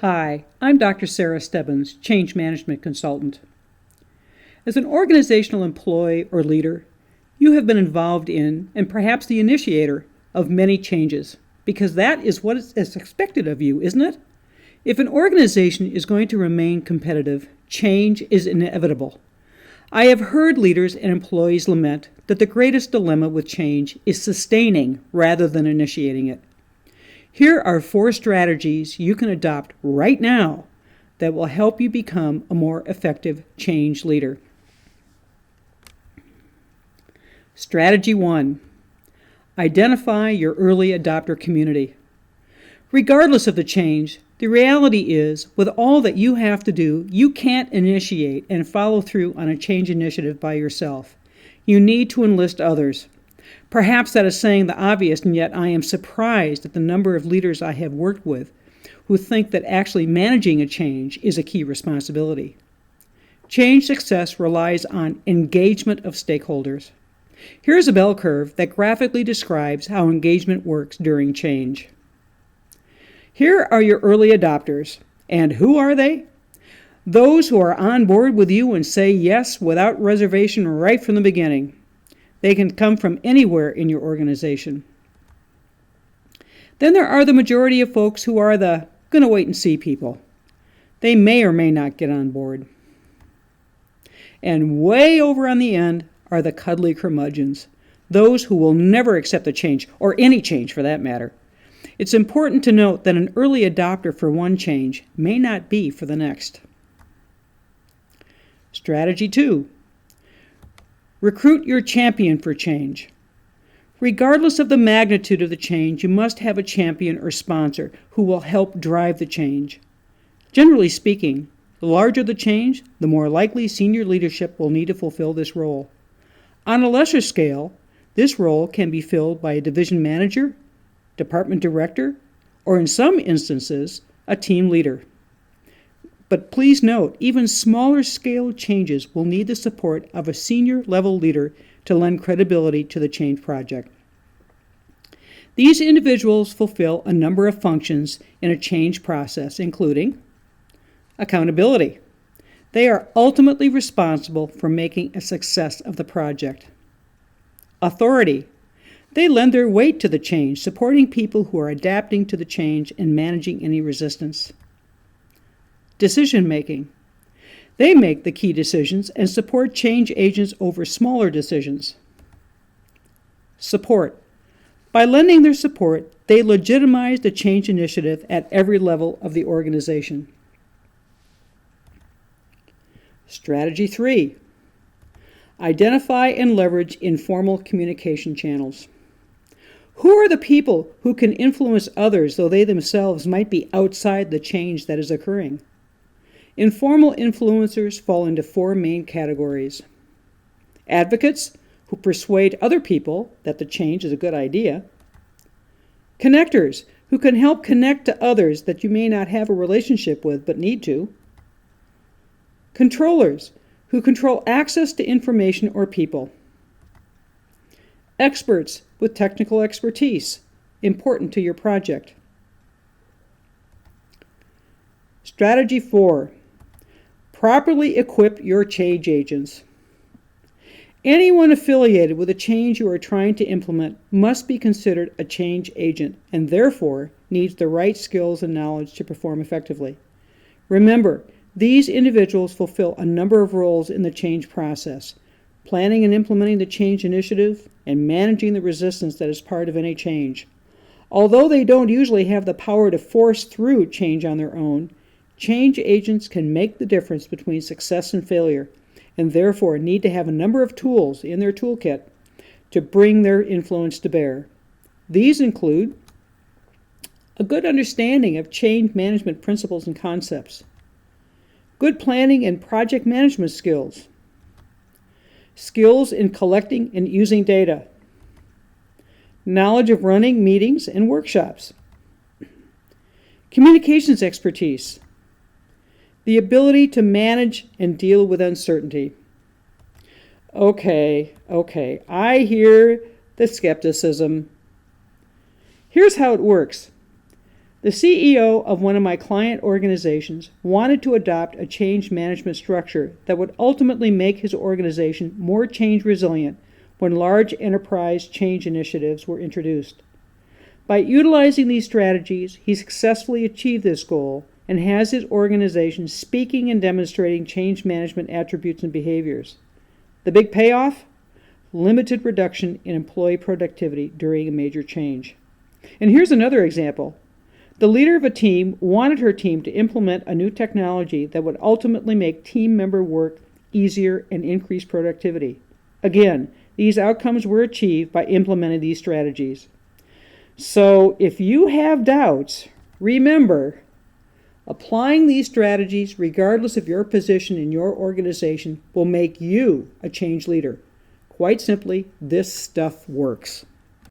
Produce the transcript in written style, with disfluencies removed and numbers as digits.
Hi, I'm Dr. Sarah Stebbins, Change Management Consultant. As an organizational employee or leader, you have been involved in, and perhaps the initiator, of many changes, because that is what is expected of you, isn't it? If an organization is going to remain competitive, change is inevitable. I have heard leaders and employees lament that the greatest dilemma with change is sustaining rather than initiating it. Here are 4 strategies you can adopt right now that will help you become a more effective change leader. Strategy 1. Identify your early adopter community. Regardless of the change, the reality is, with all that you have to do, you can't initiate and follow through on a change initiative by yourself. You need to enlist others. Perhaps that is saying the obvious, and yet I am surprised at the number of leaders I have worked with who think that actually managing a change is a key responsibility. Change success relies on engagement of stakeholders. Here's a bell curve that graphically describes how engagement works during change. Here are your early adopters. And who are they? Those who are on board with you and say yes without reservation right from the beginning. They can come from anywhere in your organization. Then there are the majority of folks who are the gonna wait and see people. They may or may not get on board. And way over on the end are the cuddly curmudgeons, those who will never accept a change, or any change for that matter. It's important to note that an early adopter for one change may not be for the next. Strategy 2. Recruit your champion for change. Regardless of the magnitude of the change, you must have a champion or sponsor who will help drive the change. Generally speaking, the larger the change, the more likely senior leadership will need to fulfill this role. On a lesser scale, this role can be filled by a division manager, department director, or in some instances, a team leader. But please note, even smaller scale changes will need the support of a senior level leader to lend credibility to the change project. These individuals fulfill a number of functions in a change process, including accountability. They are ultimately responsible for making a success of the project. Authority. They lend their weight to the change, supporting people who are adapting to the change and managing any resistance. Decision-making. They make the key decisions and support change agents over smaller decisions. Support. By lending their support, they legitimize the change initiative at every level of the organization. Strategy 3. Identify and leverage informal communication channels. Who are the people who can influence others though they themselves might be outside the change that is occurring? Informal influencers fall into 4 main categories. Advocates, who persuade other people that the change is a good idea. Connectors, who can help connect to others that you may not have a relationship with but need to. Controllers, who control access to information or people. Experts with technical expertise, important to your project. Strategy 4. Properly equip your change agents. Anyone affiliated with a change you are trying to implement must be considered a change agent and therefore needs the right skills and knowledge to perform effectively. Remember, these individuals fulfill a number of roles in the change process: planning and implementing the change initiative, and managing the resistance that is part of any change. Although they don't usually have the power to force through change on their own, change agents can make the difference between success and failure, and therefore need to have a number of tools in their toolkit to bring their influence to bear. These include a good understanding of change management principles and concepts, good planning and project management skills, skills in collecting and using data, knowledge of running meetings and workshops, communications expertise, the ability to manage and deal with uncertainty. Okay, I hear the skepticism. Here's how it works. The CEO of one of my client organizations wanted to adopt a change management structure that would ultimately make his organization more change resilient when large enterprise change initiatives were introduced. By utilizing these strategies, he successfully achieved this goal and has his organization speaking and demonstrating change management attributes and behaviors. The big payoff? Limited reduction in employee productivity during a major change. And here's another example. The leader of a team wanted her team to implement a new technology that would ultimately make team member work easier and increase productivity. Again, these outcomes were achieved by implementing these strategies. So if you have doubts, remember, applying these strategies, regardless of your position in your organization, will make you a change leader. Quite simply, this stuff works.